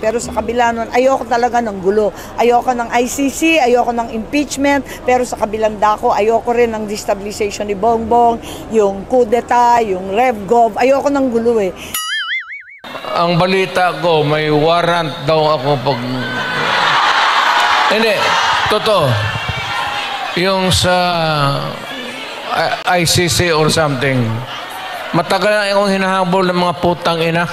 Pero sa kabila nun, ayoko talaga ng gulo. Ayoko ng ICC, ayoko ng impeachment, pero sa kabilang dako, ayoko rin ng destabilization ni Bongbong, yung coup d'etat, yung RevGov, ayoko ng gulo eh. Ang balita ko, may warrant daw ako pag... Hindi, totoo. Yung sa ICC or something, matagal na akong hinahabol ng mga putang ina.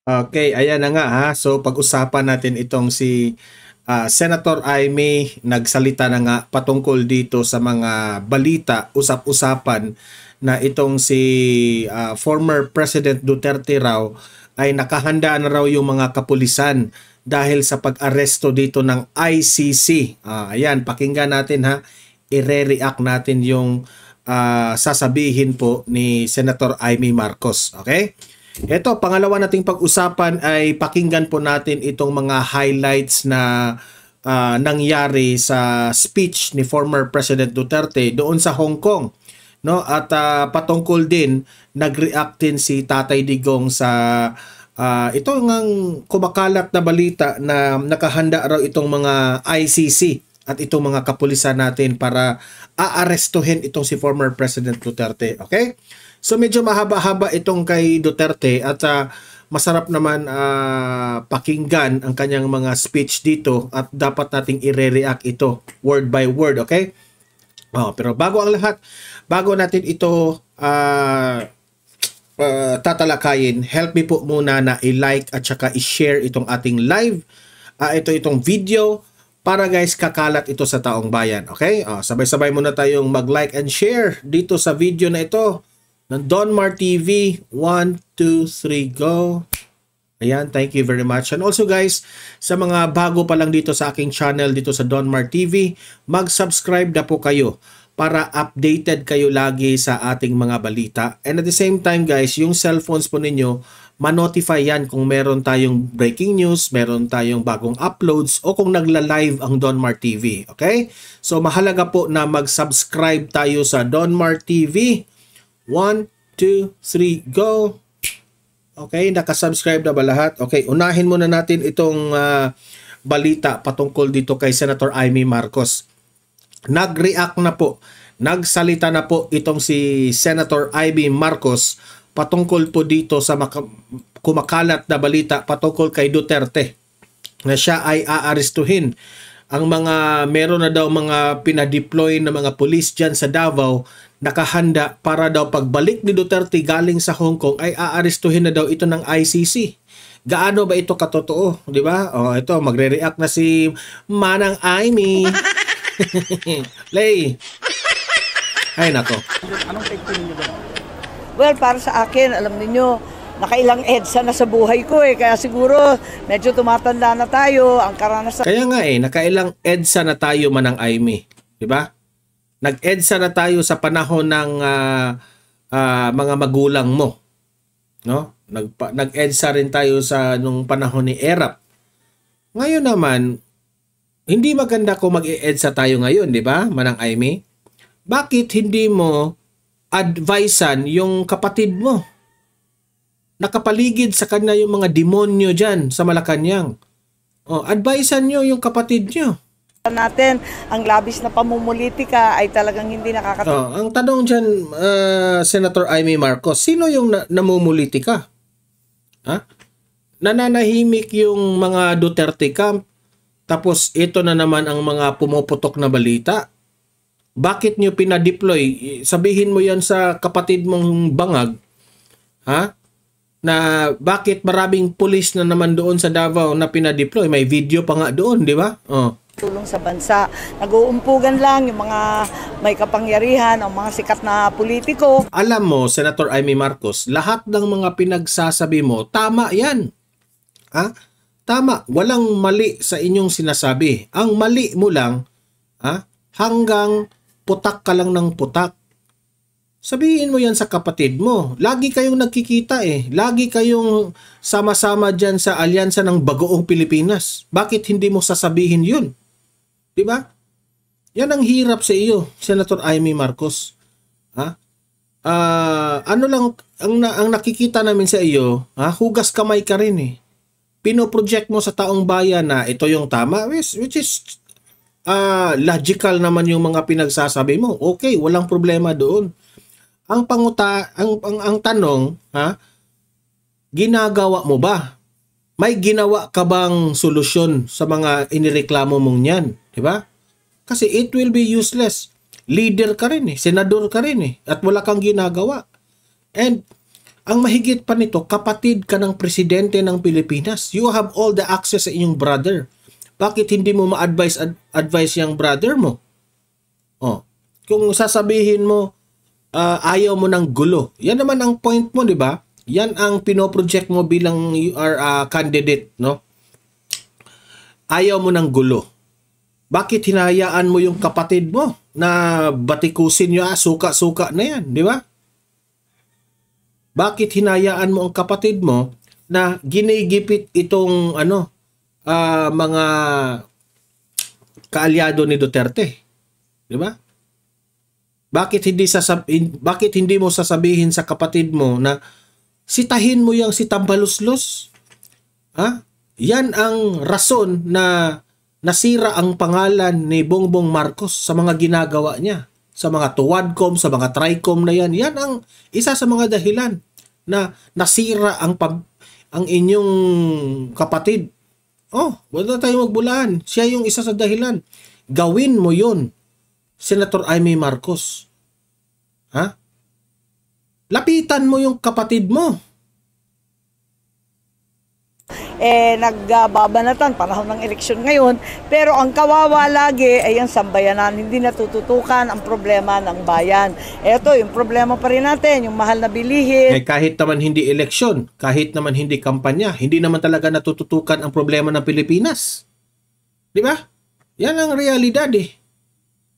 Okay, ayan na nga ha. So pag-usapan natin itong si Senator Imee, nagsalita na nga patungkol dito sa mga balita, usap-usapan na itong si former President Duterte raw ay nakahanda na raw yung mga kapulisan dahil sa pag-aresto dito ng ICC. Ayan, pakinggan natin ha. I-react natin yung sasabihin po ni Senator Imee Marcos. Okay? Ito, pangalawa nating pag-usapan ay pakinggan po natin itong mga highlights na nangyari sa speech ni former President Duterte doon sa Hong Kong. No? At patungkol din, nag-react din si Tatay Digong sa ito ngang kumakalat na balita na nakahanda raw itong mga ICC at itong mga kapulisan natin para aarestuhin itong si former President Duterte. Okay? So medyo mahaba-haba itong kay Duterte at masarap naman pakinggan ang kanyang mga speech dito at dapat nating i-react ito word by word, okay? Pero bago ang lahat, bago natin ito tatalakayin, help me po muna na i-like at saka i-share itong ating live, itong video para guys kakalat ito sa taong bayan, okay? Sabay-sabay muna tayong mag-like and share dito sa video na ito ng Don Mar TV. 1, 2, 3, go. Ayan, thank you very much. And also guys, sa mga bago pa lang dito sa aking channel dito sa Don Mar TV, mag-subscribe na po kayo para updated kayo lagi sa ating mga balita. And at the same time guys, yung cellphones po ninyo, ma-notify yan kung meron tayong breaking news, meron tayong bagong uploads, o kung nagla-live ang Don Mar TV. Okay? So mahalaga po na mag-subscribe tayo sa Don Mar TV. 1, 2, 3, go. Okay, nakasubscribe na ba lahat? Okay, unahin muna natin itong balita patungkol dito kay Senator Imee Marcos. Nag-react na po, nagsalita na po itong si Senator Imee Marcos patungkol po dito sa kumakalat na balita patungkol kay Duterte na siya ay aarestuhin. Ang mga meron na daw mga pinadeploy na mga pulis dyan sa Davao, nakahanda para daw pagbalik ni Duterte galing sa Hong Kong ay aarestuhin na daw ito ng ICC. Gaano ba ito katotoo, di ba? Ito magre-react na si Manang Imee. Lay. Ay nako. Anong take niyo ba? Well, para sa akin, alam niyo, nakailang EDSA na sa buhay ko eh. Kaya siguro, medyo tumatanda na tayo. Ang karanasan... Kaya nga nakailang EDSA na tayo, Manang Imee. Diba? Nag-EDSA na tayo sa panahon ng mga magulang mo. No? Nag-EDSA rin tayo sa nung panahon ni Erap. Ngayon naman, hindi maganda kung mag-EDSA tayo ngayon, di ba, Manang Imee? Bakit hindi mo advisean yung kapatid mo? Nakapaligid sa kanya yung mga demonyo dyan sa Malacanang. Advisean nyo yung kapatid nyo. Natin, ang labis na pamumulitika ay talagang hindi nakakatulong. Ang tanong dyan, Senator Imee Marcos, sino yung namumulitika? Nananahimik yung mga Duterte camp, tapos ito na naman ang mga pumuputok na balita. Bakit nyo pinadeploy? Sabihin mo yan sa kapatid mong bangag, na bakit maraming pulis na naman doon sa Davao na pinadeploy. May video pa nga doon, di ba? Tulong sa bansa. Nag-uumpugan lang yung mga may kapangyarihan, ang mga sikat na politiko. Alam mo, Senator Imee Marcos, lahat ng mga pinagsasabi mo, tama yan. Tama. Walang mali sa inyong sinasabi. Ang mali mo lang, hanggang putak ka lang ng putak. Sabihin mo yan sa kapatid mo. Lagi kayong nagkikita Lagi kayong sama-sama dyan sa alyansa ng Bagoong Pilipinas. Bakit hindi mo sasabihin yun? Diba? Yan ang hirap sa iyo, Senator Amy Marcos. Ha? Ano lang ang nakikita namin sa iyo, hugas kamay ka rin eh. Pino-project mo sa taong bayan na ito yung tama, which is logical naman yung mga pinagsasabi mo. Okay, walang problema doon. Ang tanong, ginagawa mo ba? May ginawa ka bang solusyon sa mga inireklamo mong yan? Diba? Kasi it will be useless. Leader ka rin eh, senador ka rin eh, at wala kang ginagawa. And ang mahigit pa nito, kapatid ka ng presidente ng Pilipinas. You have all the access sa inyong brother. Bakit hindi mo ma-advise yung brother mo? Kung sasabihin mo, ayaw mo ng gulo. Yan naman ang point mo, di ba? Yan ang pinoproject mo bilang you are a candidate, no? Ayaw mo ng gulo. Bakit hinahayaan mo yung kapatid mo na batikusin nyo, suka-suka na yan, di ba? Bakit hinayaan mo ang kapatid mo na ginigipit itong mga kaalyado ni Duterte? Di ba? Bakit hindi mo sasabihin sa kapatid mo na sitahin mo yung si Tambaluslos? Yan ang rason na nasira ang pangalan ni Bongbong Marcos sa mga ginagawa niya. Sa mga tuwadcom, sa mga tricom na yan. Yan ang isa sa mga dahilan na nasira ang inyong kapatid. Wala tayo magbulaan. Siya yung isa sa dahilan. Gawin mo yun, Senator Amy Marcos. Lapitan mo yung kapatid mo. Nagbabanatan, panahon ng eleksyon ngayon, pero ang kawawa lagi ay ang sambayanan, hindi natututukan ang problema ng bayan. Ito, yung problema pa rin natin, yung mahal na bilihin. Kahit naman hindi eleksyon, kahit naman hindi kampanya, hindi naman talaga natututukan ang problema ng Pilipinas. Di ba? Yan ang realidad eh.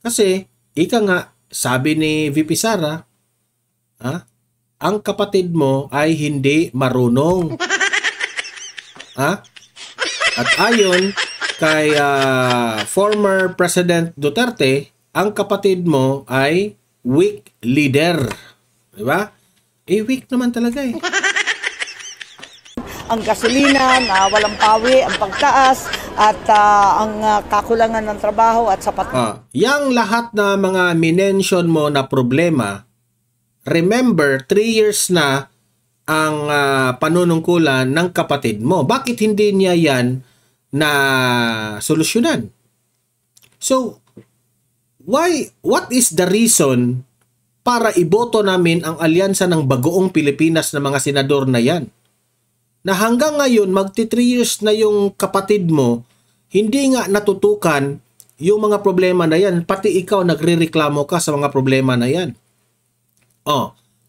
Kasi, ika nga, sabi ni VP Sara, ang kapatid mo ay hindi marunong. At ayon kay former President Duterte, ang kapatid mo ay weak leader. Diba? Weak naman talaga eh. Ang gasolina na walang pawi, ang pagtaas, at ang kakulangan ng trabaho at sapat. Yang lahat na mga minention mo na problema, remember, 3 years na ang panunungkulan ng kapatid mo. Bakit hindi niya yan na solusyonan? So, what is the reason para iboto namin ang alyansa ng Bagoong Pilipinas na mga senador na yan? Na hanggang ngayon, magti 3 years na yung kapatid mo, hindi nga natutukan yung mga problema na yan. Pati ikaw nagrereklamo ka sa mga problema na yan.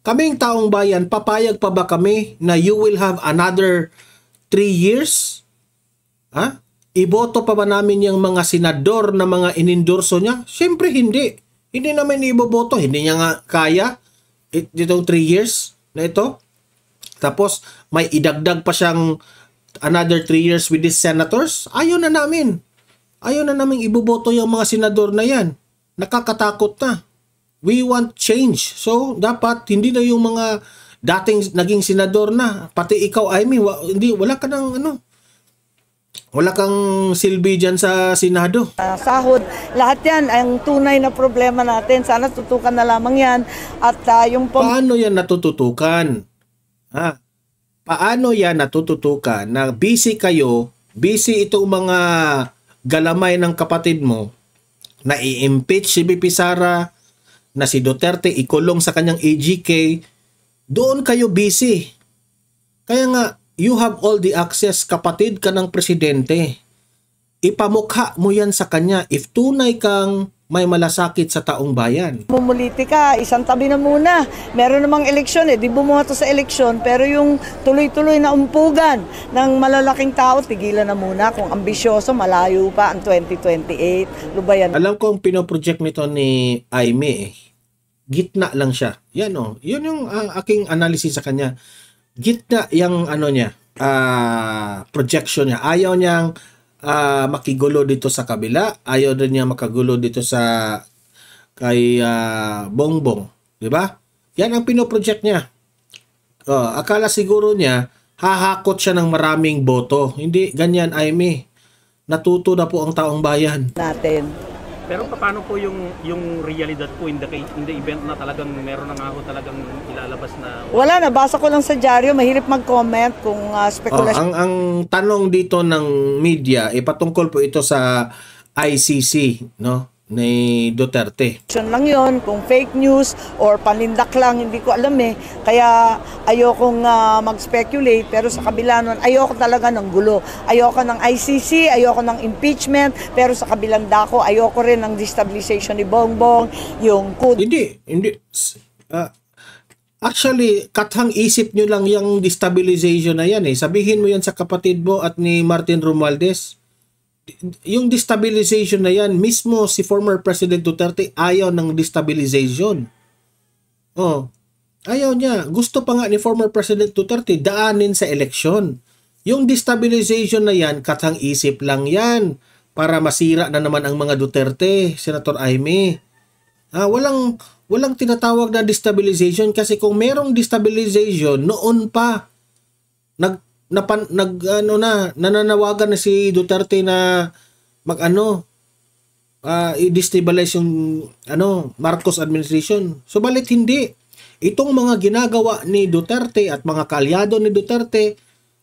Kaming taong bayan, papayag pa ba kami na you will have another 3 years? Iboto pa ba namin yung mga senador na mga inendorso niya? Siyempre hindi. Hindi namin iboboto. Hindi niya nga kaya itong 3 years na ito. Tapos may idagdag pa siyang another 3 years with these senators. Ayaw na namin. Ayaw na namin iboboto yung mga senador na yan. Nakakatakot na. We want change. So, dapat hindi na yung mga dating naging senador na. Pati ikaw, Amy, wala ka ng wala kang silbi dyan sa Senado. Sahod, lahat yan ang tunay na problema natin. Sana tutukan na lamang yan. At paano yan natututukan? Paano yan natututukan na busy kayo, busy itong mga galamay ng kapatid mo, na i-impeach si VP Sara, na si Duterte ikulong sa kanyang AGK, doon kayo busy. Kaya nga, you have all the access, kapatid ka ng presidente. Ipamukha mo yan sa kanya if tunay kang may malasakit sa taong bayan. Mumuliti ka, isang tabi na muna. Meron namang eleksyon di bumoto sa eleksyon, pero yung tuloy-tuloy na umpugan ng malalaking tao, tigilan na muna. Kung ambisyoso, malayo pa ang 2028. Lubayan. Alam ko ang pinoproject nito ni Aimee, gitna lang siya. Yan yun yung aking analysis sa kanya. Gitna yung niya, projection niya. Ayaw niyang makigulo dito sa kabila. Ayaw din niya makagulo dito sa kay Bongbong, 'di ba? Yan ang pinoproject niya. Akala siguro niya hahakot siya ng maraming boto. Hindi ganyan, Amy. Natuto na po ang taong bayan. natin. Pero paano po yung realidad po in the event na talagang meron na nga ho talagang ilalabas na Wala, nabasa ko lang sa dyaryo, mahirap mag-comment kung speculation ang tanong dito ng media, patungkol po ito sa ICC, no, ni Duterte. lang yon, kung fake news or panindak lang, hindi ko alam eh. Kaya ayokong mag-speculate, pero sa kabila nun, ayoko talaga ng gulo. Ayoko ng ICC, ayoko ng impeachment, pero sa kabilang dako, ayoko rin ng destabilization ni Bongbong, yung Hindi. Actually, kathang isip nyo lang yung destabilization na yan eh. Sabihin mo yan sa kapatid mo at ni Martin Romualdez. Yung destabilization na yan, mismo si former President Duterte ayaw ng destabilization. Ayaw niya. Gusto pa nga ni former President Duterte daanin sa eleksyon. Yung destabilization na yan, kathang isip lang yan para masira na naman ang mga Duterte, Senator Amy. Walang tinatawag na destabilization kasi kung merong destabilization, noon pa nananawagan na si Duterte na i-destabilize yung Marcos administration. Subalit hindi. Itong mga ginagawa ni Duterte at mga kaalyado ni Duterte,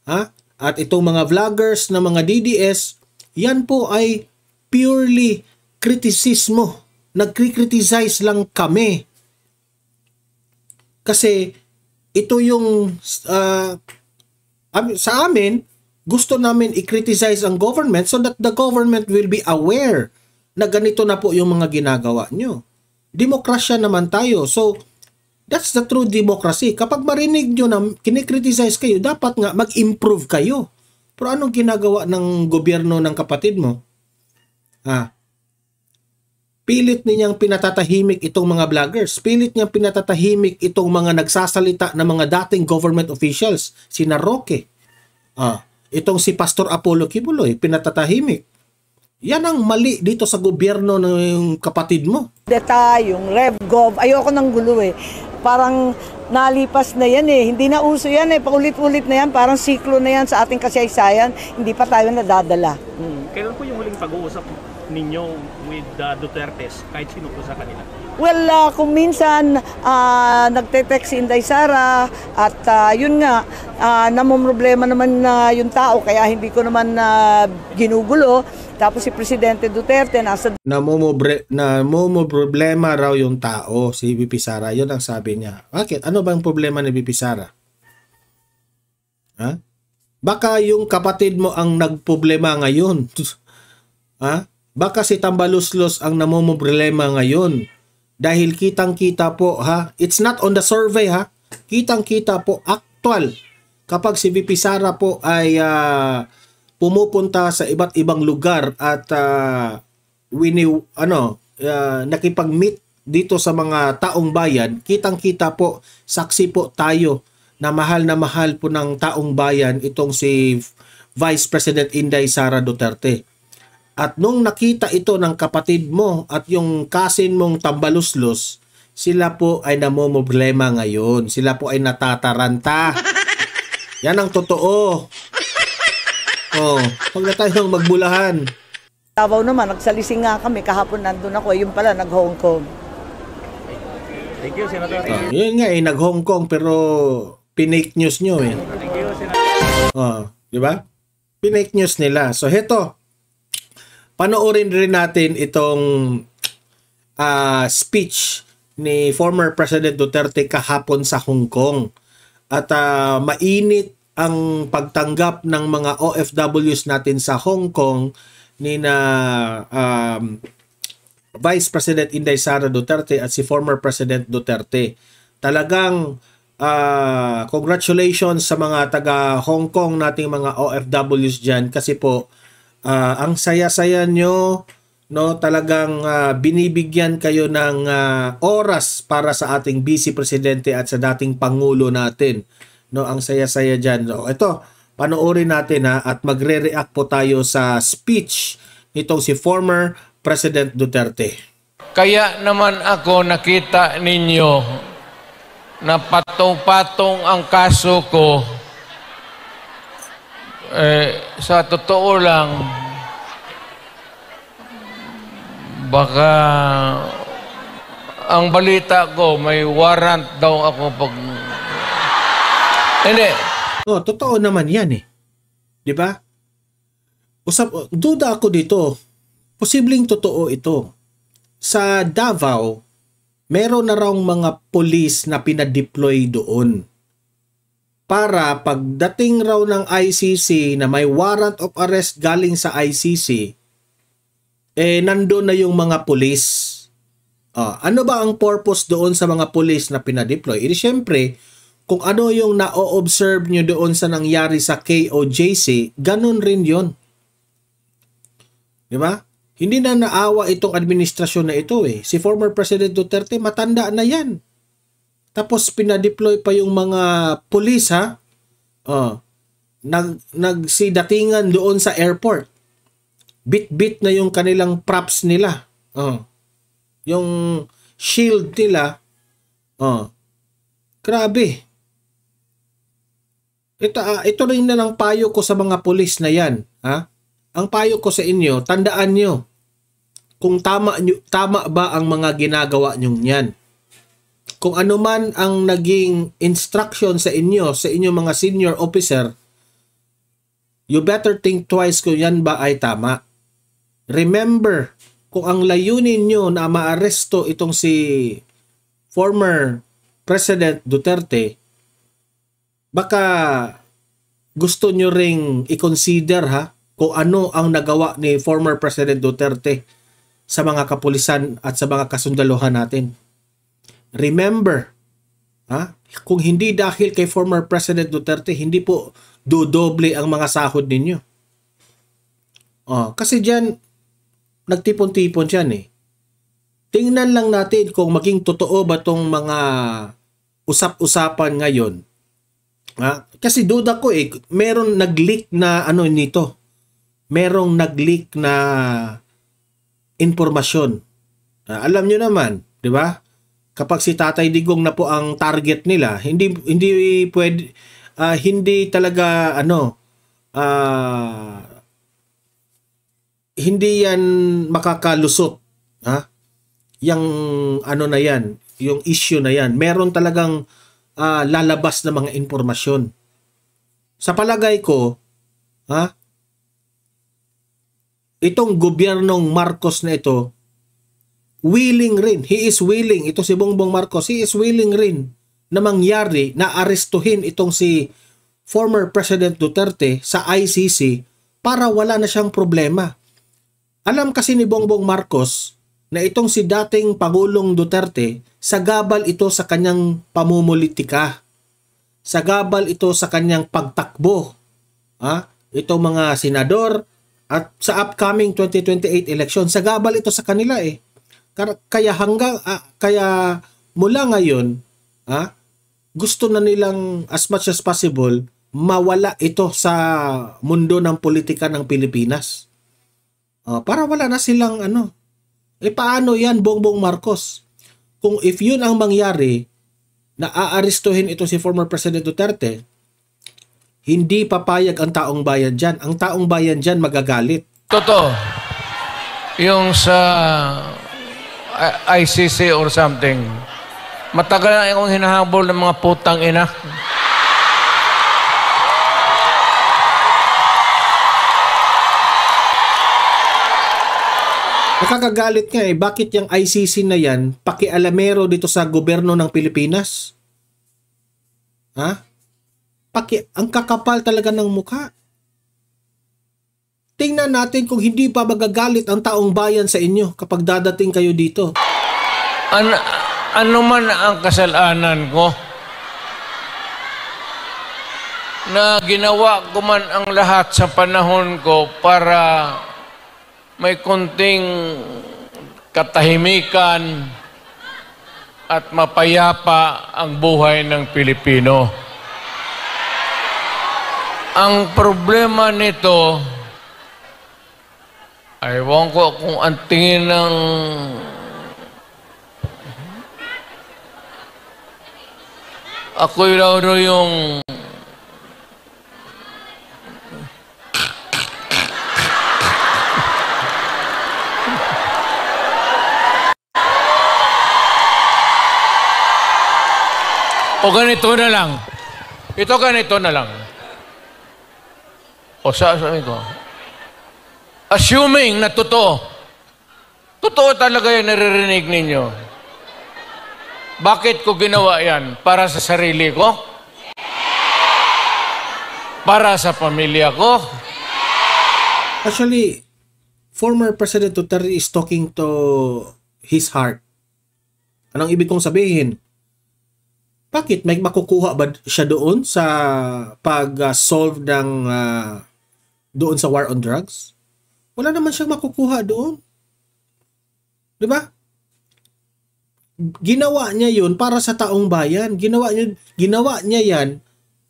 at itong mga vloggers na mga DDS, yan po ay purely kritisismo. Nagkri-criticize lang kami. Kasi ito yung sa amin, gusto namin i-criticize ang government so that the government will be aware na ganito na po yung mga ginagawa nyo. Demokrasya naman tayo. So, that's the true democracy. Kapag marinig nyo na kinikriticize kayo, dapat nga mag-improve kayo. Pero anong ginagawa ng gobyerno ng kapatid mo? Pilit ninyang pinatatahimik itong mga vloggers. Pilit niyang pinatatahimik itong mga nagsasalita na mga dating government officials. Sina Roque. Itong si Pastor Apollo Kibuloy, pinatatahimik. Yan ang mali dito sa gobyerno ng kapatid mo. yung RevGov, ayoko ng gulo eh. Parang nalipas na yan eh. Hindi na uso yan eh. Paulit-ulit na yan. Parang siklo na yan sa ating kasaysayan. Hindi pa tayo nadadala. Kailan po yung huling pag-uusap ninyo with Dutertes, kahit sino po sa kanila? Well, kung minsan nagte-text si Inday Sara at yun nga, namomroblema naman yung tao kaya hindi ko naman ginugulo. Tapos si Presidente Duterte nasa problema raw yung tao, si VP Sara. Yun ang sabi niya. Bakit? Ano bang problema ni VP Sara? Baka yung kapatid mo ang nagproblema ngayon. Baka si Tambaluslos ang namomroblema ngayon. Dahil kitang-kita po, it's not on the survey, kitang-kita po, actual. Kapag si VP Sara po ay pumupunta sa iba't ibang lugar at nakipag-meet dito sa mga taong bayan, kitang-kita po, saksi po tayo na mahal po ng taong bayan itong si Vice President Inday Sara Duterte. At nung nakita ito ng kapatid mo at yung cousin mong Tambaluslos, sila po ay namomroblema ngayon. Sila po ay natataranta. Yan ang totoo. Huwag na tayong magbulahan. Davao naman, nagsalising nga kami. Kahapon nandun ako, yung pala nag-Hong Kong. Thank you, Senator. Yun nga nag-Hong Kong pero pinake news nyo eh. Thank you, Senator. Di ba? Pinake news nila. So heto, panoorin rin natin itong speech ni former President Duterte kahapon sa Hong Kong. At mainit ang pagtanggap ng mga OFWs natin sa Hong Kong ni na Vice President Inday Sara Duterte at si former President Duterte. Talagang congratulations sa mga taga Hong Kong nating mga OFWs dyan kasi po ang saya-saya nyo, no, talagang binibigyan kayo ng oras para sa ating Vice Presidente at sa dating Pangulo natin. No, ang saya-saya dyan. So, ito, Panoorin natin ha, at magre-react po tayo sa speech nitong si former President Duterte. Kaya naman ako nakita ninyo na patong-patong ang kaso ko. Sa totoo lang, baka ang balita ko may warrant daw ako pag... Hindi. Oh, totoo naman yan eh. 'Di ba? Duda ako dito. Posibleng totoo ito. Sa Davao, meron na raw mga police na pinadeploy doon. Para pagdating raw ng ICC na may warrant of arrest galing sa ICC, nandoon na yung mga police. Ano ba ang purpose doon sa mga police na pinadeploy? Siyempre, kung ano yung na-observe nyo doon sa nangyari sa KOJC, ganun rin yon. Di ba? Hindi na naawa itong administrasyon na ito eh. Si former President Duterte, matanda na yan. Tapos pinadeploy pa yung mga police ha. Nagsidatingan doon sa airport. Bit-bit na yung kanilang props nila. Yung shield nila. Grabe. Ito rin na lang payo ko sa mga pulis na yan. Ha? Ang payo ko sa inyo, tandaan nyo kung tama ba ang mga ginagawa nyo yan. Kung ano man ang naging instruction sa inyong mga senior officer, you better think twice kung yan ba ay tama. Remember, kung ang layunin nyo na maaresto itong si former President Duterte, baka gusto nyo ring i-consider ha kung ano ang nagawa ni former President Duterte sa mga kapulisan at sa mga kasundaluhan natin. Remember, kung hindi dahil kay former President Duterte, hindi po dodoble ang mga sahod ninyo. Kasi dyan, nagtipon-tipon dyan eh. Tingnan lang natin kung maging totoo ba tong mga usap-usapan ngayon. Kasi duda ko eh, meron nag-leak na ano nito. Merong nag-leak na impormasyon. Alam nyo naman, di ba? Kapag si Tatay Digong na po ang target nila, hindi pwede, hindi talaga hindi yan makakalusot. Yung ano na yan, yung issue na yan. Meron talagang lalabas na mga impormasyon. Sa palagay ko, itong gobyernong Marcos na ito, willing rin, he is willing, ito si Bongbong Marcos, he is willing rin na mangyari na arestuhin itong si former President Duterte sa ICC para wala na siyang problema. Alam kasi ni Bongbong Marcos na itong si dating Pangulong Duterte, sagabal ito sa kanyang pamumulitika. Sagabal ito sa kanyang pagtakbo. Itong mga senador at sa upcoming 2028 election, sagabal ito sa kanila eh. Kaya kaya mula ngayon, gusto na nilang as much as possible mawala ito sa mundo ng politika ng Pilipinas. Para wala na silang paano yan Bongbong Marcos? Kung if yun ang mangyari na aarestuhin ito si former President Duterte, hindi papayag ang taong bayan dyan. Ang taong bayan dyan magagalit. Totoo. Yung sa ICC or something, matagal na akong hinahabol ng mga putang ina. Nakakagalit nga eh. Bakit yung ICC na yan pakialamero dito sa gobyerno ng Pilipinas? Ang kakapal talaga ng mukha. Tingnan natin kung hindi pa magagalit ang taong bayan sa inyo kapag dadating kayo dito. Ano man ang kasalanan ko? Na ginawa ko man ang lahat sa panahon ko para may konting katahimikan at mapayapa ang buhay ng Pilipino. Ang problema nito, ewan ko kung ang tingin ng ako'y raw yung o ganito na lang. Ito ganito na lang. O sabi ko, assuming na totoo talaga yung naririnig ninyo, bakit ko ginawa yan? Para sa sarili ko? Para sa pamilya ko? Actually, former President Duterte is talking to his heart. Anong ibig kong sabihin? Bakit? May makukuha ba siya doon sa pag-solve ng doon sa war on drugs? Wala naman siyang makukuha doon. Diba? Ginawa niya yun para sa taong bayan. Ginawa niya yan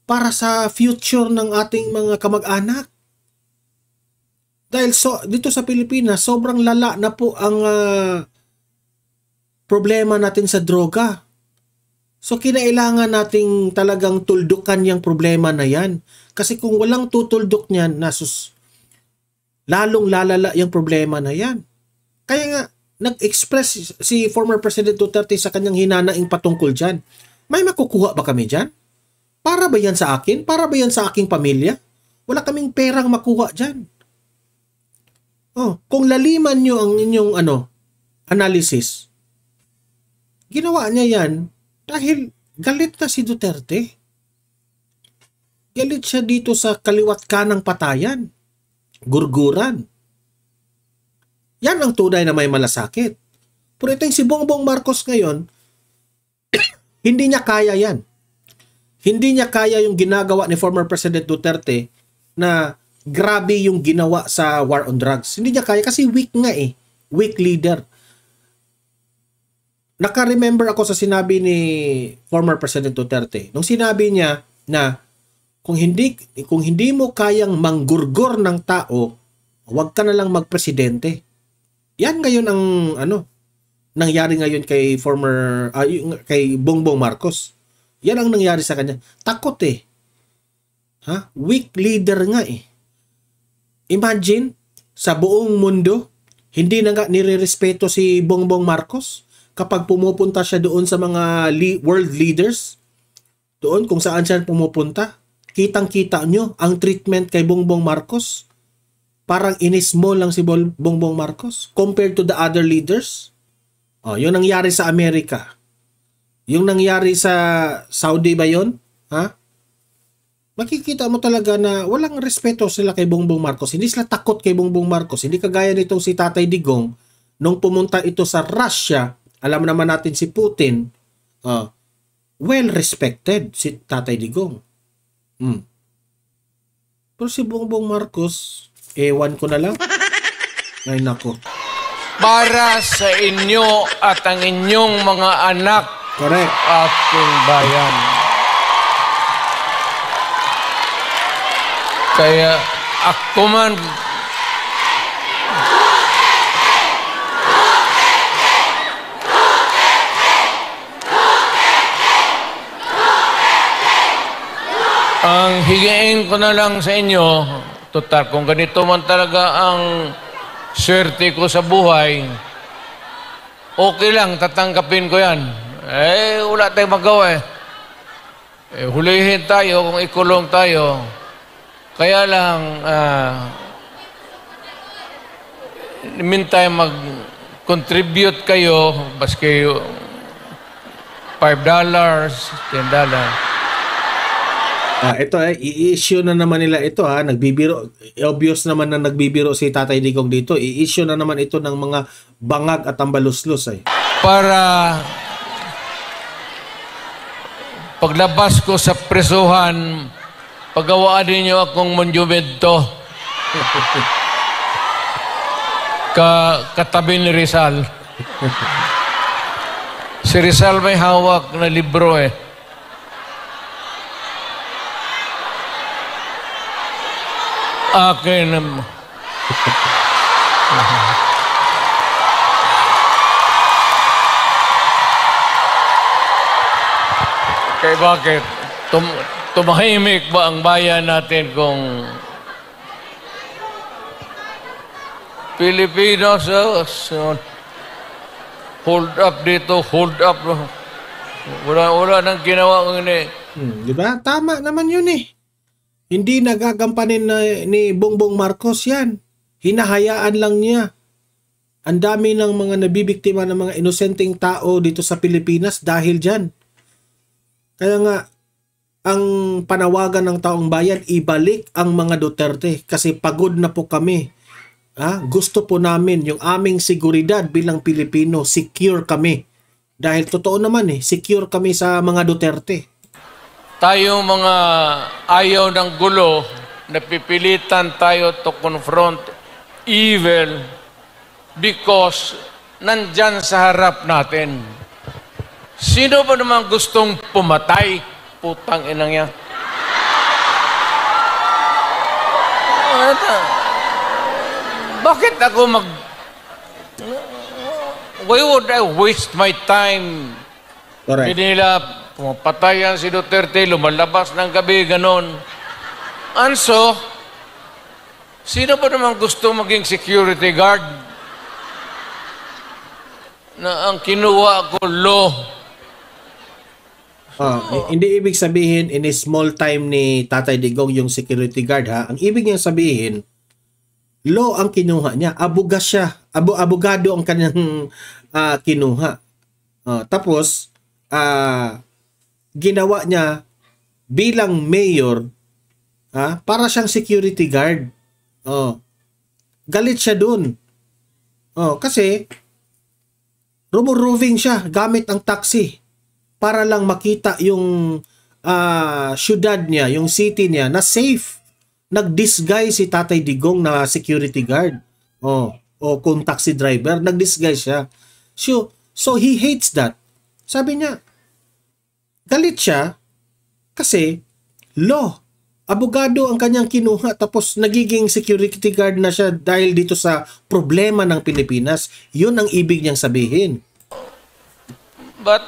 para sa future ng ating mga kamag-anak. Dahil dito sa Pilipinas, sobrang lala na po ang problema natin sa droga. So, kinailangan nating talagang tuldukan yung problema na yan. Kasi kung walang tutuldok niyan, lalong lalala yung problema na yan. Kaya nga, nag-express si former President Duterte sa kanyang hinanaing patungkol dyan. May makukuha ba kami dyan? Para ba yan sa akin? Para ba yan sa aking pamilya? Wala kaming perang makuha dyan. Oh, kung laliman nyo ang inyong analysis, ginawa niya yan dahil galit na si Duterte. Galit siya dito sa kaliwat kanang patayan. Gurguran. Yan ang tunay na may malasakit. Pero ito yung si Bongbong Marcos ngayon, hindi niya kaya yan. Hindi niya kaya yung ginagawa ni former President Duterte na grabe yung ginawa sa war on drugs. Hindi niya kaya kasi weak nga eh. Weak leader. Naka-remember ako sa sinabi ni former President Duterte. Nung sinabi niya na kung hindi mo kayang manggurgor ng tao, huwag ka na lang magpresidente. Yan ngayon ang nangyari ngayon kay kay Bongbong Marcos. Yan ang nangyari sa kanya. Takot eh. Weak leader nga eh. Imagine sa buong mundo hindi na nga nirerespeto si Bongbong Marcos. Kapag pumupunta siya doon sa mga world leaders, doon kung saan siya pumupunta, kitang-kita nyo ang treatment kay Bongbong Marcos. Parang inis mo lang si Bongbong Marcos compared to the other leaders. Yung nangyari sa Amerika. Yung nangyari sa Saudi ba yun? Makikita mo talaga na walang respeto sila kay Bongbong Marcos. Hindi sila takot kay Bongbong Marcos. Hindi kagaya nitong si Tatay Digong nung pumunta ito sa Russia. Alam naman natin si Putin, well respected si Tatay Digong. Pero si Bongbong Marcos, ewan ko na lang. Ay nako. Para sa inyo at ang inyong mga anak. Correct. Ating bayan. Kaya ako man ang higain ko na lang sa inyo, total, kung ganito man talaga ang swerte ko sa buhay, okay lang, tatanggapin ko yan. Wala tayong magawa eh. Hulihin tayo kung ikulong tayo. Kaya lang, meantime, mag-contribute kayo, baski $5, $10. Ito i-issue na naman nila ito nagbibiro, obvious naman na nagbibiro si Tatay Digong dito. I-issue na naman ito ng mga bangag at tambaluslos Para paglabas ko sa presuhan, pagawaan ninyo akong monumento katabi ni Rizal. Si Rizal may hawak na libro Akin ang... Kaya bakit? Tumahimik ba ang bayan natin kung Pilipinas, hold up dito, hold up. Wala nang ginawa ko ini. Di ba? Tama naman yun eh. Hindi nagagampanin ni Bongbong Marcos yan. Hinahayaan lang niya. Ang dami ng mga nabibiktima ng mga inosenteng tao dito sa Pilipinas dahil dyan. Kaya nga, ang panawagan ng taong bayan, ibalik ang mga Duterte kasi pagod na po kami. Gusto po namin yung aming seguridad bilang Pilipino, secure kami. Dahil totoo naman secure kami sa mga Duterte. Tayo mga ayaw ng gulo, napipilitan tayo to confront evil because nandyan sa harap natin. Sino ba naman gustong pumatay? Putang inang yan. Bakit ako why would I waste my time? Correct. Hindi nila pumapatayan si Duterte, lumalabas ng gabi, ganon. Anso, sino ba naman gusto maging security guard? Na ang kinuha ko, law. Hindi ibig sabihin in a small time ni Tatay Digong yung security guard Ang ibig niyang sabihin, law ang kinuha niya. Abugas siya. Abogado ang kanyang kinuha. Tapos, ginawa niya bilang mayor para siyang security guard. Galit siya dun. Kasi, rumoroving siya gamit ang taxi para lang makita yung syudad niya, yung city niya na safe. Nag-disguise si Tatay Digong na security guard. O kung taxi driver, nag-disguise siya. So he hates that. Sabi niya, galit siya kasi law. Abogado ang kanyang kinuha tapos nagiging security guard na siya dahil dito sa problema ng Pilipinas. Yun ang ibig niyang sabihin. But,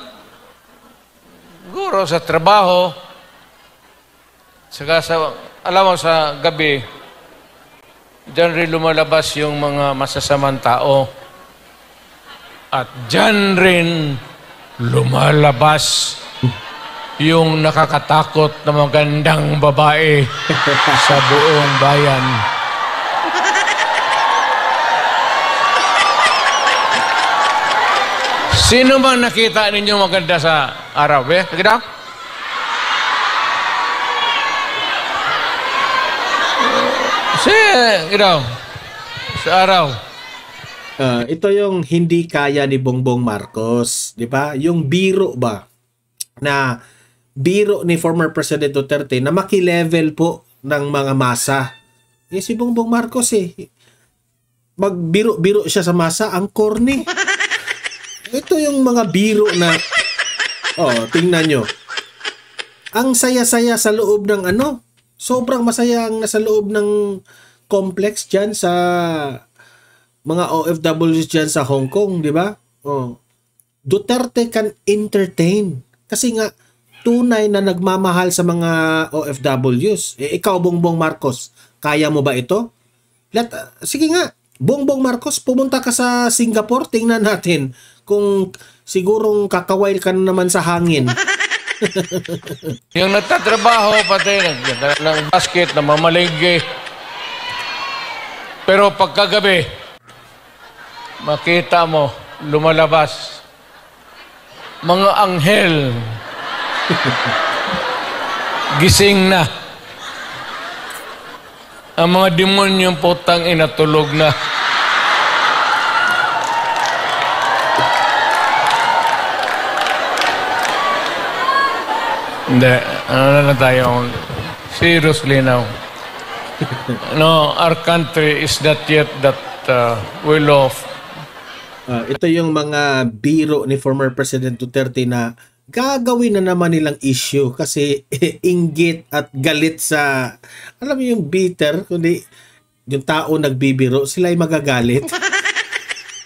siguro sa trabaho, alam mo sa gabi, dyan rin lumalabas yung mga masasamang tao. At dyan rin lumalabas yung nakakatakot na magandang babae sa buong bayan. Sino bang nakita ninyo maganda sa araw? Nakita? Sa araw. Ito yung hindi kaya ni Bongbong Marcos, di ba? Yung biro ba na biro ni former President Duterte na maki-level po ng mga masa. Si Bongbong Marcos magbiro-biro siya sa masa, ang corny. Ito yung mga biro na tingnan nyo. Ang saya-saya sa loob ng sobrang masaya ang nasa loob ng complex dyan sa mga OFWs dyan sa Hong Kong, di ba? Duterte can entertain. Kasi nga, tunay na nagmamahal sa mga OFWs. Ikaw, Bongbong Marcos, kaya mo ba ito? Sige nga, Bongbong Marcos, pumunta ka sa Singapore, tingnan natin kung sigurong kakaway ka naman sa hangin. Yung nagtatrabaho, pati ng basket, na mamalingge. Pero pagkagabi, makita mo, lumalabas, mga anghel, gising na. Ang mga demonyong putang inatulog na. Hindi, ano na tayo, seriously now. No, our country is not yet that well off. Ito yung mga biro ni former President Duterte na gagawin na naman nilang issue kasi inggit at galit sa, alam mo yung bitter, kundi yung tao nagbibiro, sila ay magagalit.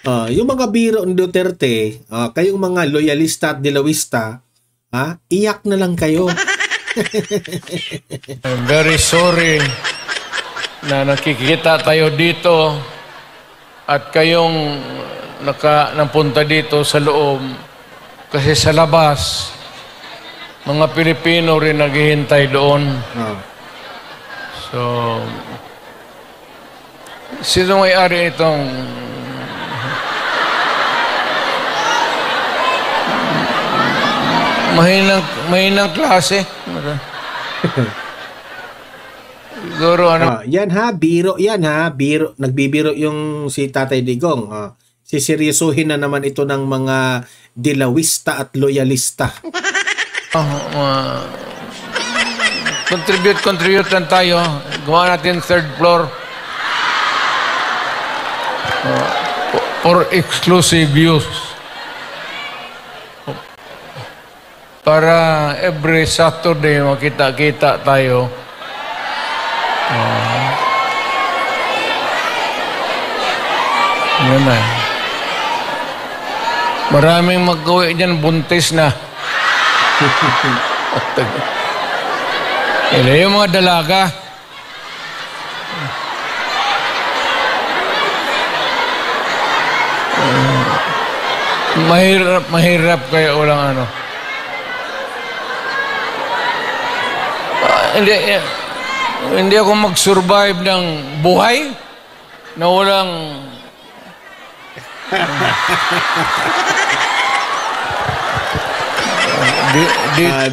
Yung mga biro ng Duterte, kayong mga loyalista at dilawista, iyak na lang kayo. I'm very sorry na nakikita tayo dito at kayong napunta dito sa loob kasi sa labas mga Pilipino rin naghihintay doon. So sino may-ari itong mahinang klase? Siguro ano? Yan ha, biro yan ha. Biro, nagbibiro yung si Tatay Digong. Siseryosuhin na naman ito ng mga dilawista at loyalista. Contribute lang tayo. Gawa natin third floor. For exclusive use. Para every Saturday makita-kita tayo. Yan na. Maraming mag-uwi dyan, buntis na. Yung mga dalaga. Mahirap kaya walang ano. Hindi ako mag-survive ng buhay na walang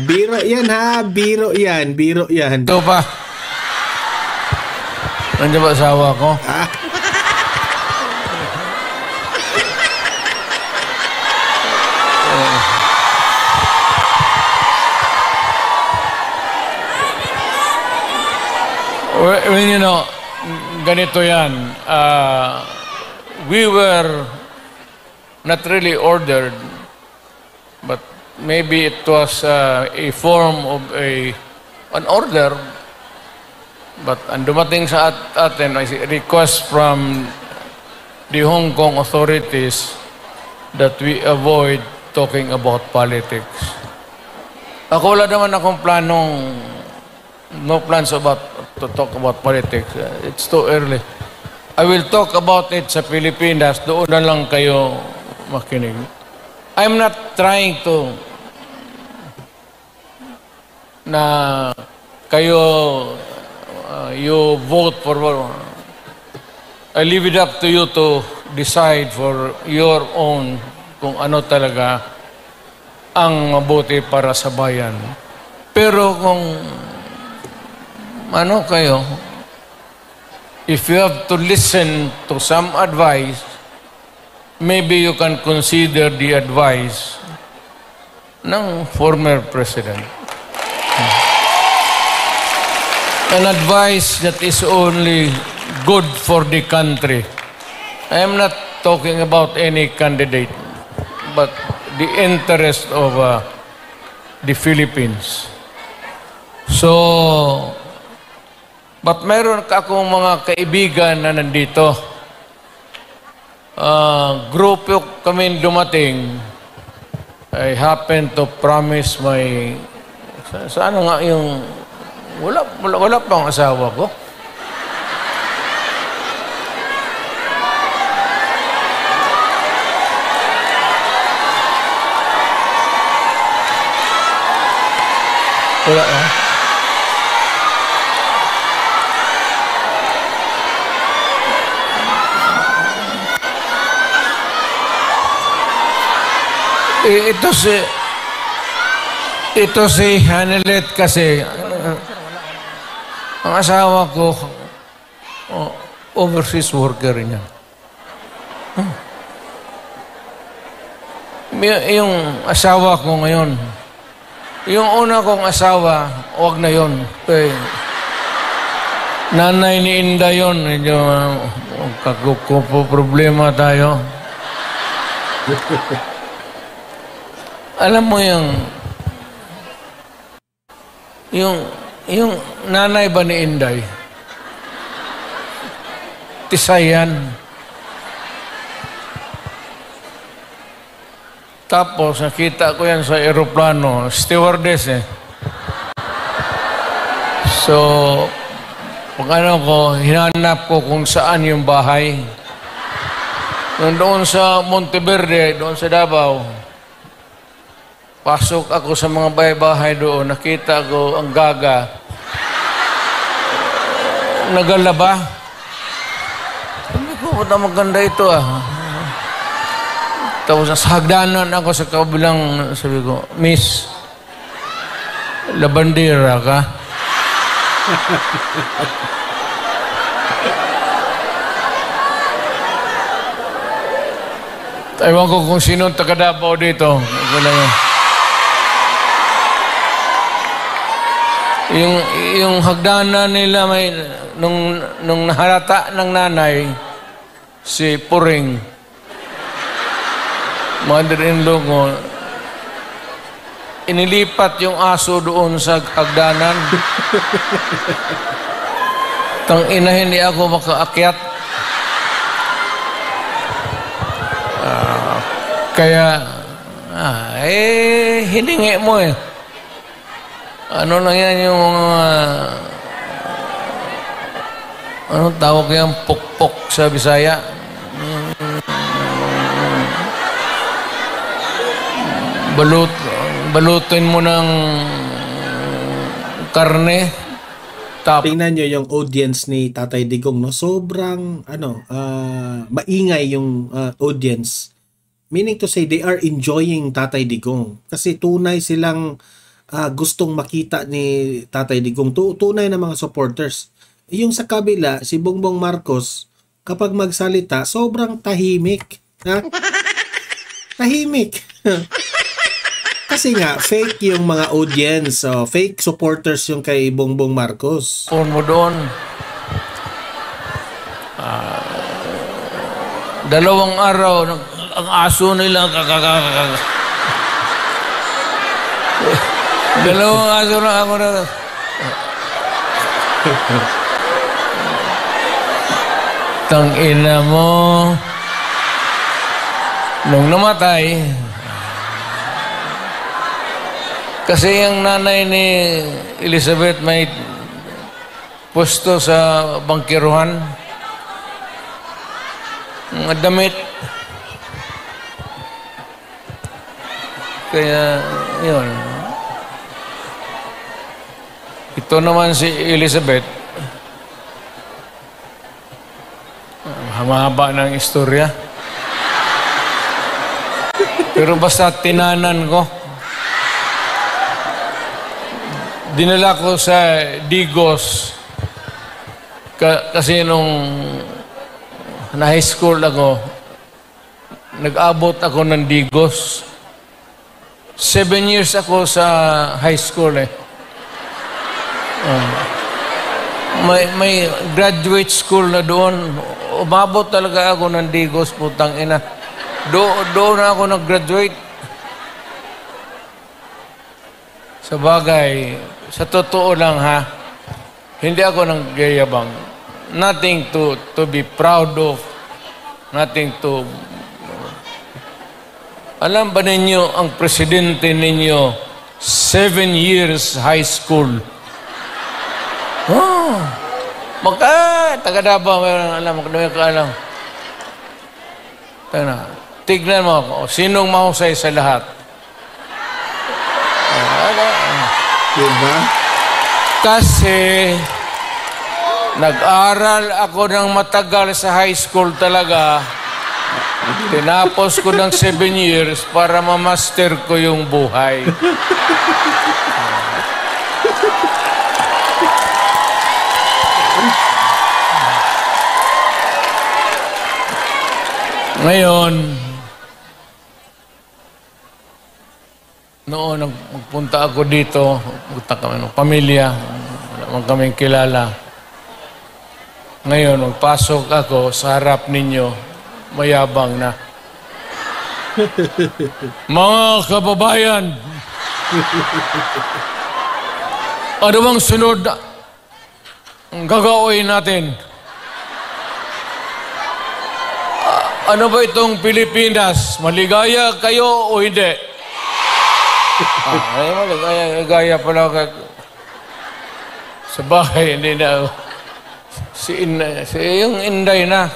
biro yan ha, biro yan. Ito pa. Nandiyan ba asawa ko? Well, you know, ganito yan. We were not really ordered, but maybe it was a form of an order. But ang dumating sa atin ay request from the Hong Kong authorities that we avoid talking about politics. Ako wala naman akong no plans to talk about politics. It's too early. I will talk about it sa Pilipinas. Doon na lang kayo makinig. I'm not trying to na kayo you vote for I leave it up to you to decide for your own kung ano talaga ang mabuti para sa bayan. Pero kung ano kayo, if you have to listen to some advice, maybe you can consider the advice ng former president. An advice that is only good for the country. I am not talking about any candidate, but the interest of the Philippines. So, but meron akong mga kaibigan na nandito. Grupo kami dumating. I happen to promise my... Sana nga yung... Wala pang asawa ko. Wala ha? Ito si Hanelet kasi ang asawa ko overseas worker niya. Yung asawa ko ngayon, yung una kong asawa, wag na yun. Nanay ni Inda yun. Medyo problema tayo. Alam mo yung nanay ba ni Inday? Tisayan. Tapos nakita ko yan sa eroplano, stewardess eh. So, pag ano ko, hinanap ko kung saan yung bahay. Doon sa Monteverde, doon sa Davao, pasok ako sa mga bahay-bahay doon, nakita ko ang gaga. Nagalaba. Sabi ko, ba't maganda ito ah. Tapos sa hagdanan ako sa kabilang, sabi ko, Miss, labandera ka? Ewan ko kung sino ang taga-Davao dito. Yung hagdanan nila may nung nahalata ng nanay si Puring, mother-in-law ko, inilipat yung aso doon sa hagdanan. Tang ina, hindi ako makaakyat. Kaya, hiningi mo eh. Ano lang yan yung ano tawag yan? Pukpok sa Bisaya. Balutin mo ng karne. Tingnan nyo yung audience ni Tatay Digong, no? Sobrang maingay yung audience. Meaning to say, they are enjoying Tatay Digong. Kasi tunay silang gustong makita ni Tatay Digong. Tunay na mga supporters. Yung sa kabila, si Bongbong Marcos, kapag magsalita, sobrang tahimik. Ha? Tahimik. Kasi nga, fake yung mga audience. Fake supporters yung kay Bongbong Marcos. Phone mo doon. 2 araw, ang aso nila 2 aso na ako na. Tang ina mo. Nung namatay, kasi yung nanay ni Elizabeth may puesto sa bangkiruhan. Mga damit. Kaya, yun. Ito naman si Elizabeth. Mahaba ng istorya. Pero basta tinanan ko. Dinala ko sa Digos. Kasi nung na high school ako, nag-abot ako ng Digos. 7 years ako sa high school eh. May graduate school na doon. Umabot talaga ako ng Digos, putang ina. Doon na ako nag-graduate. Sa bagay, sa totoo lang ha, hindi ako nanggayabang. Nothing to be proud of. Nothing to... Alam ba ninyo, ang presidente ninyo, 7 years high school. Oh, taga-Davao, may alam. Tignan mo ako, sinong mahusay sa lahat? Diba? Kasi nag-aral ako ng matagal sa high school talaga. Tinapos ko ng 7 years para ma-master ko yung buhay. Ngayon, noon magpunta ako dito, magpunta kami ng pamilya, wala man kaming kilala. Ngayon, magpasok ako sa harap ninyo, mayabang na. Mga kababayan, ano bang sunod ang gagawin natin? Ano ba itong Pilipinas? Maligaya kayo o hindi? Ay, maligaya pala sa bahay, hindi na. Yung Inday na.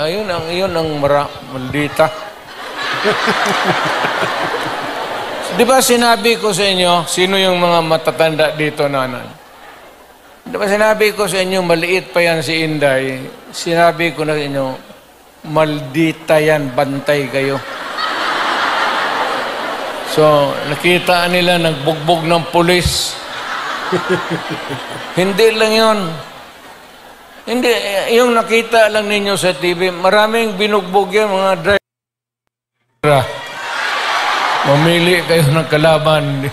Yun ang maldita. Di ba sinabi ko sa inyo, sino yung mga matatanda dito, nanan? Di ba sinabi ko sa inyo, maliit pa yan si Inday. Sinabi ko na sa inyo, maldita yan, bantay kayo. So, nakita nila nagbugbog ng pulis. Hindi lang yun. Hindi, yung nakita lang ninyo sa TV, maraming binugbog yan, mga driver. Mamili kayo ng kalaban.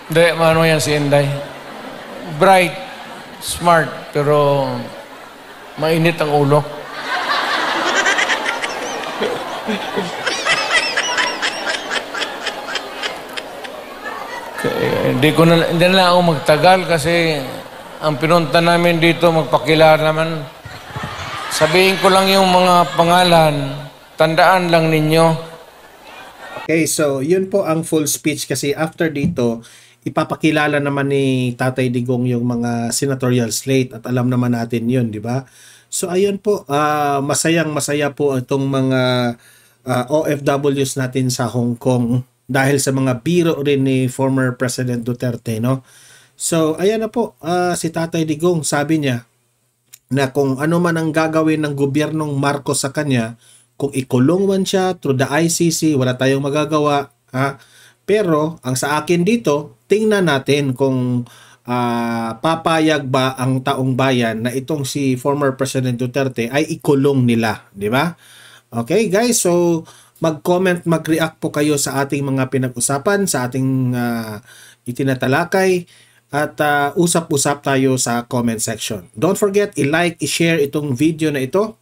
Hindi, ano yan si Inday? Bright, smart, pero mainit ang ulo. Hindi na ako magtagal kasi ang pinunta namin dito magpakilala naman. Sabihin ko lang yung mga pangalan, tandaan lang ninyo. Okay, so yun po ang full speech kasi after dito, ipapakilala naman ni Tatay Digong yung mga senatorial slate at alam naman natin yun, di ba? So ayun po, masayang-masaya po itong mga OFWs natin sa Hong Kong dahil sa mga biro rin ni former President Duterte, no? So ayan na po, si Tatay Digong sabi niya na kung ano man ang gagawin ng gobyernong Marcos sa kanya, kung ikulong man siya through the ICC, wala tayong magagawa, ha? Pero ang sa akin dito, tingnan natin kung papayag ba ang taong bayan na itong si former President Duterte ay ikulong nila, di ba? Okay guys, so mag-comment, mag-react po kayo sa ating mga pinag-usapan, sa ating itinatalakay, at usap-usap tayo sa comment section. Don't forget, i-like, i-share itong video na ito.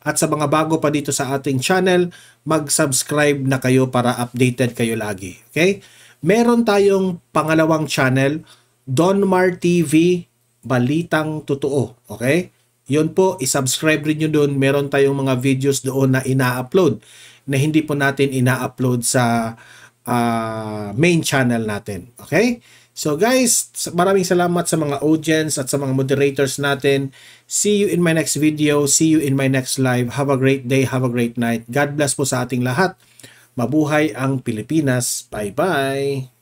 At sa mga bago pa dito sa ating channel, mag-subscribe na kayo para updated kayo lagi. Okay? Meron tayong pangalawang channel, Donmar TV, Balitang Totoo. Okay? Yun po, i-subscribe rin nyo doon. Meron tayong mga videos doon na ina-upload na hindi po natin ina-upload sa main channel natin. Okay? So guys, maraming salamat sa mga audience at sa mga moderators natin. See you in my next video. See you in my next live. Have a great day. Have a great night. God bless po sa ating lahat. Mabuhay ang Pilipinas. Bye-bye.